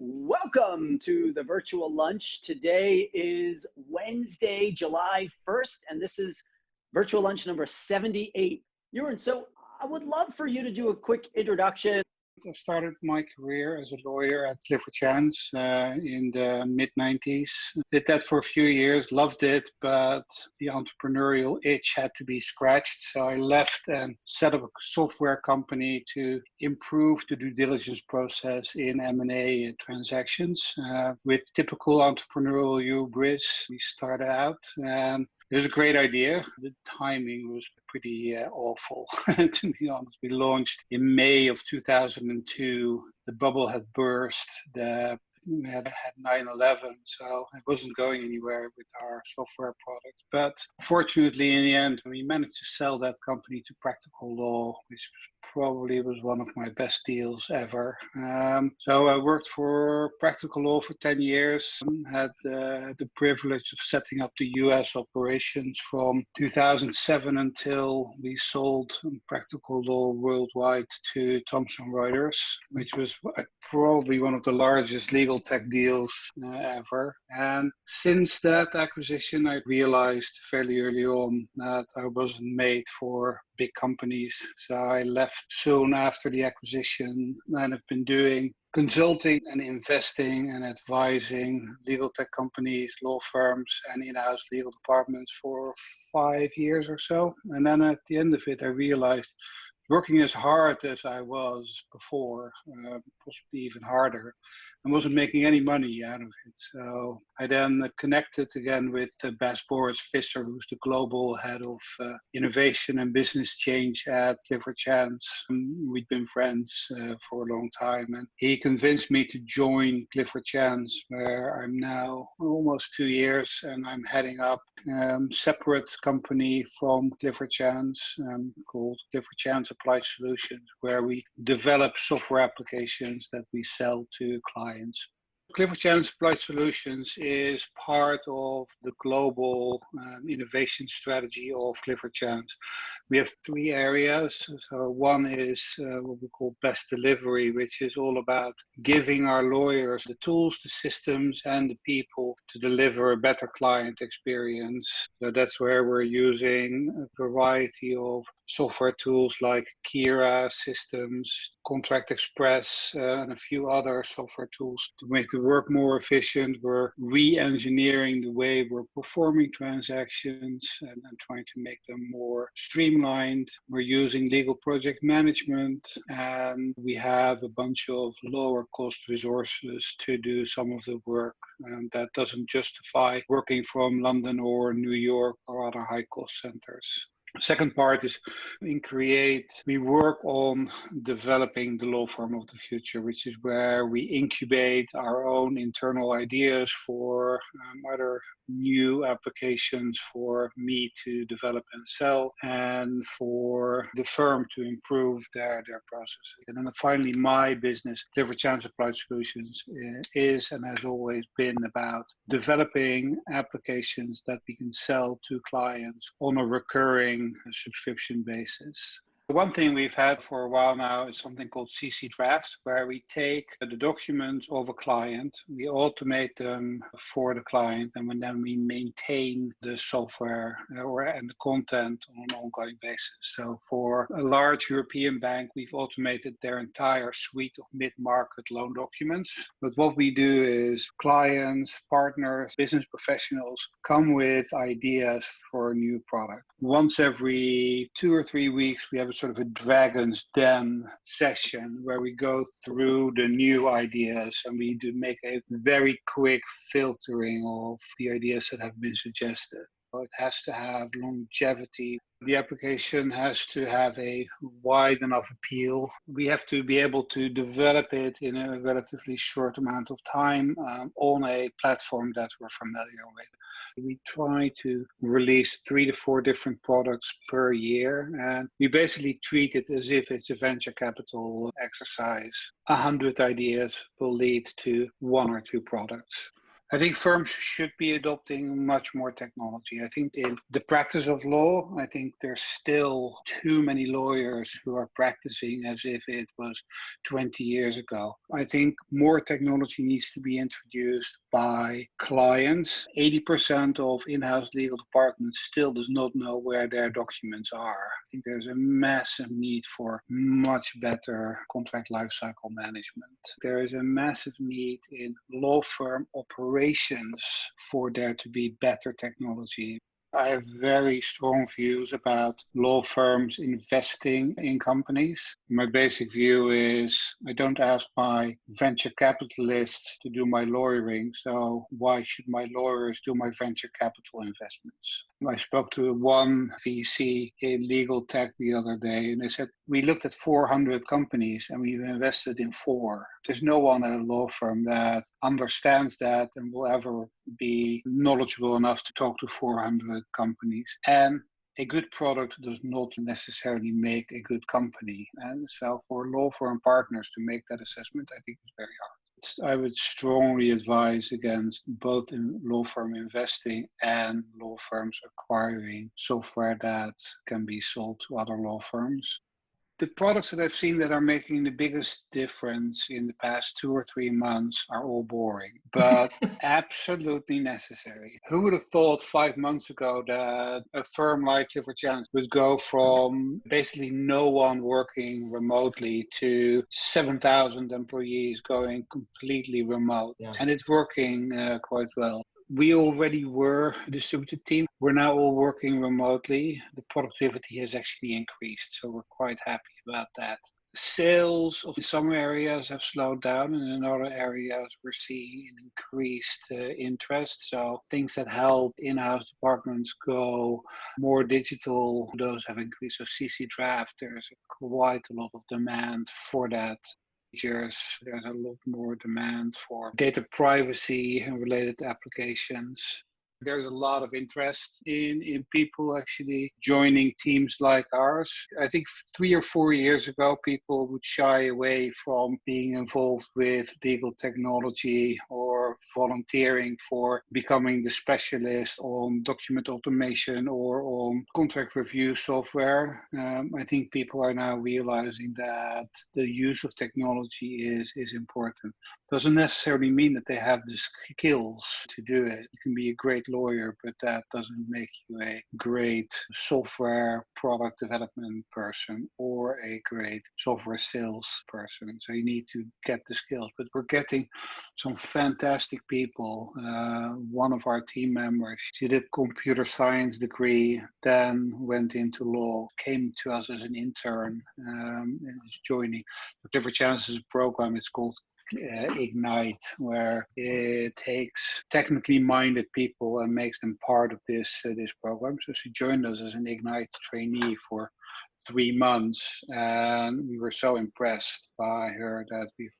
Welcome to the virtual lunch. Today is Wednesday, July 1st, and this is virtual lunch number 78. Jeroen, so I would love for you to do a quick introduction. I started my career as a lawyer at Clifford Chance in the mid-90s. Did that for a few years, loved it, but the entrepreneurial itch had to be scratched. So I left and set up a software company to improve the due diligence process in M&A transactions. With typical entrepreneurial hubris, we started out. It was a great idea. The timing was pretty awful, to be honest. We launched in May of 2002. The bubble had burst. We had 9/11, so it wasn't going anywhere with our software product. But fortunately, in the end, we managed to sell that company to Practical Law, which probably was one of my best deals ever. So I worked for Practical Law for 10 years, had the privilege of setting up the US operations from 2007 until we sold Practical Law worldwide to Thomson Reuters, which was probably one of the largest legal tech deals ever. And since that acquisition, I realized fairly early on that I wasn't made for big companies. So I left soon after the acquisition and have been doing consulting and investing and advising legal tech companies, law firms, and in-house legal departments for 5 years or so. And then at the end of it, I realized working as hard as I was before, possibly even harder, and wasn't making any money out of it. So I then connected again with Bas Boris Visser, who's the global head of innovation and business change at Clifford Chance. We'd been friends for a long time, and he convinced me to join Clifford Chance, where I'm now almost 2 years, and I'm heading up separate company from Clifford Chance called Clifford Chance Applied Solutions, where we develop software applications that we sell to clients. Clifford Chance Applied Solutions is part of the global innovation strategy of Clifford Chance. We have 3 areas. So one is what we call best delivery, which is all about giving our lawyers the tools, the systems, and the people to deliver a better client experience. So that's where we're using a variety of software tools like Kira systems, Contract Express, and a few other software tools to make the work more efficient. We're re-engineering the way we're performing transactions and trying to make them more streamlined. We're using legal project management, and we have a bunch of lower cost resources to do some of the work. And that doesn't justify working from London or New York or other high cost centers. Second part is in Create, we work on developing the law firm of the future, which is where we incubate our own internal ideas for other new applications for me to develop and sell, and for the firm to improve their processes. And then finally, my business, Clifford Chance Applied Solutions, is and has always been about developing applications that we can sell to clients on a recurring subscription basis. One thing we've had for a while now is something called CC Drafts, where we take the documents of a client, we automate them for the client, and then we maintain the software and the content on an ongoing basis. So for a large European bank, we've automated their entire suite of mid-market loan documents. But what we do is clients, partners, business professionals come with ideas for a new product. Once every 2 or 3 weeks, we have a sort of a Dragon's Den session where we go through the new ideas and we do make a very quick filtering of the ideas that have been suggested. It has to have longevity. The application has to have a wide enough appeal. We have to be able to develop it in a relatively short amount of time on a platform that we're familiar with. We try to release 3 to 4 different products per year, and we basically treat it as if it's a venture capital exercise. 100 ideas will lead to 1 or 2 products. I think firms should be adopting much more technology. I think in the practice of law, I think there's still too many lawyers who are practicing as if it was 20 years ago. I think more technology needs to be introduced by clients. 80% of in-house legal departments still does not know where their documents are. I think there's a massive need for much better contract lifecycle management. There is a massive need in law firm operations for there to be better technology. I have very strong views about law firms investing in companies. My basic view is I don't ask my venture capitalists to do my lawyering, so why should my lawyers do my venture capital investments? I spoke to one VC in legal tech the other day, and they said, we looked at 400 companies and we've invested in 4. There's no one at a law firm that understands that and will ever be knowledgeable enough to talk to 400 companies. And a good product does not necessarily make a good company. And so for law firm partners to make that assessment, I think is very hard. I would strongly advise against both in law firm investing and law firms acquiring software that can be sold to other law firms. The products that I've seen that are making the biggest difference in the past 2 or 3 months are all boring, but absolutely necessary. Who would have thought 5 months ago that a firm like Clifford Chance would go from basically no one working remotely to 7,000 employees going completely remote? Yeah. And it's working quite well. We already were a distributed team. We're now all working remotely. The productivity has actually increased, so we're quite happy about that. Sales in some areas have slowed down, and in other areas we're seeing an increased interest. So things that help in-house departments go more digital, those have increased. So CC Draft, there's quite a lot of demand for that. There's a lot more demand for data privacy and related applications. There's a lot of interest in people actually joining teams like ours. I think 3 or 4 years ago, people would shy away from being involved with legal technology or volunteering for becoming the specialist on document automation or on contract review software. I think people are now realizing that the use of technology is important. Doesn't necessarily mean that they have the skills to do it. You can be a great lawyer, but that doesn't make you a great software product development person or a great software sales person. So you need to get the skills. But we're getting some fantastic people. One of our team members, she did computer science degree, then went into law, came to us as an intern, and is joining the Clifford Chance's program. It's called Ignite, where it takes technically minded people and makes them part of this program. So she joined us as an Ignite trainee for 3 months, and we were so impressed by her that we've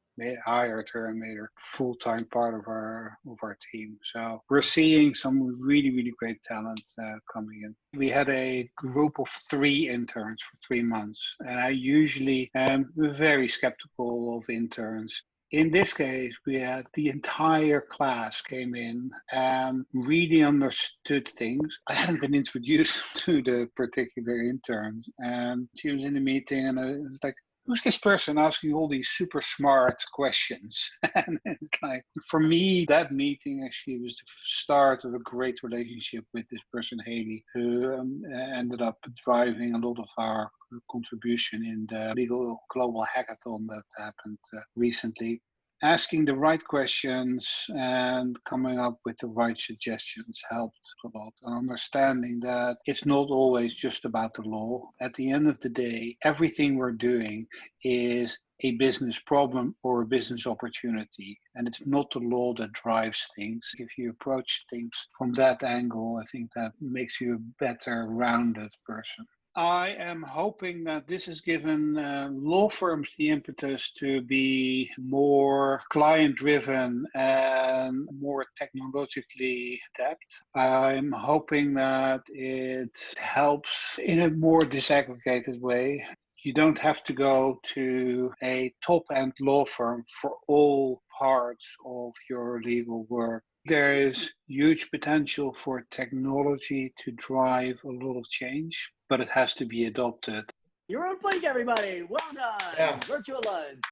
hired her and made her full-time part of our team. So we're seeing some really great talent coming in. We had a group of 3 interns for 3 months, and I usually am very skeptical of interns. In this case, we had the entire class came in and really understood things. I hadn't been introduced to the particular interns, and she was in the meeting, and I was like, who's this person asking all these super smart questions? And it's like, for me, that meeting actually was the start of a great relationship with this person, Haley, who ended up driving a lot of our contribution in the legal global hackathon that happened recently. Asking the right questions and coming up with the right suggestions helped a lot. And understanding that it's not always just about the law. At the end of the day, everything we're doing is a business problem or a business opportunity. And it's not the law that drives things. If you approach things from that angle, I think that makes you a better rounded person. I am hoping that this has given law firms the impetus to be more client-driven and more technologically adept. I'm hoping that it helps in a more disaggregated way. You don't have to go to a top-end law firm for all parts of your legal work. There is huge potential for technology to drive a lot of change, but it has to be adopted. Jeroen Plink, everybody. Well done. Yeah. Virtual lunch.